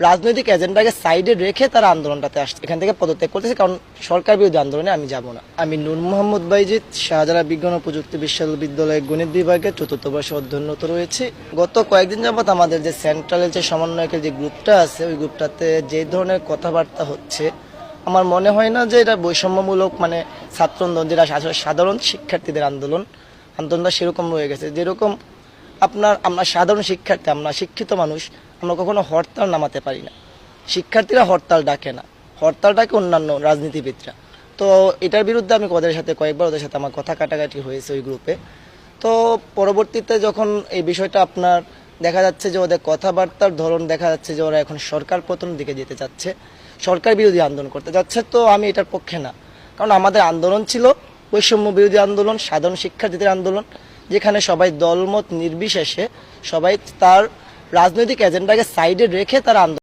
রাজনৈতিক এজেন্ডাকে সাইডে রেখে তারা আন্দোলনটাতে আসছে, এখান থেকে পদত্যাগ করতেছে, কারণ সরকার বিরোধী আন্দোলনে আমি যাব না। আমি নূর মোহাম্মদ বাইজিদ, শাহজালাল বিজ্ঞান ও প্রযুক্তি বিশ্ববিদ্যালয়ের গণিত বিভাগে ৪র্থ বর্ষে অধ্যয়নরত রয়েছে। গত কয়েকদিন যাবত আমাদের যে সেন্ট্রালের যে সমন্বয়কের যে গ্রুপটা আছে, ওই গ্রুপটাতে যে ধরনের কথাবার্তা হচ্ছে, আমার মনে হয় না যে এটা বৈষম্যমূলক, মানে ছাত্র আন্দোলন যেটা আসলে সাধারণ শিক্ষার্থীদের আন্দোলনটা সেরকম রয়ে গেছে। যেরকম আমরা সাধারণ শিক্ষার্থী, আমরা শিক্ষিত মানুষ, আমরা কখনো হরতাল নামাতে পারি না। শিক্ষার্থীরা হরতাল ডাকে না, হরতাল ডাকে অন্যান্য রাজনীতিবিদরা। তো এটার বিরুদ্ধে আমি কয়েকবার ওদের সাথে আমার কথা কাটাকাটি হয়েছে ওই গ্রুপে। তো পরবর্তীতে যখন এই বিষয়টা দেখা যাচ্ছে যে ওদের কথাবার্তার ধরন দেখা যাচ্ছে যে ওরা এখন সরকার পতনের দিকে যেতে চাচ্ছে, সরকার বিরোধী আন্দোলন করতে যাচ্ছে, তো আমি এটার পক্ষে না। কারণ আমাদের আন্দোলন ছিল বৈষম্য বিরোধী আন্দোলন, সাধারণ শিক্ষার্থীদের আন্দোলন, যেখানে সবাই দলমত নির্বিশেষে সবাই তার রাজনৈতিক এজেন্ডাকে সাইডে রেখে তারা আন্দোলন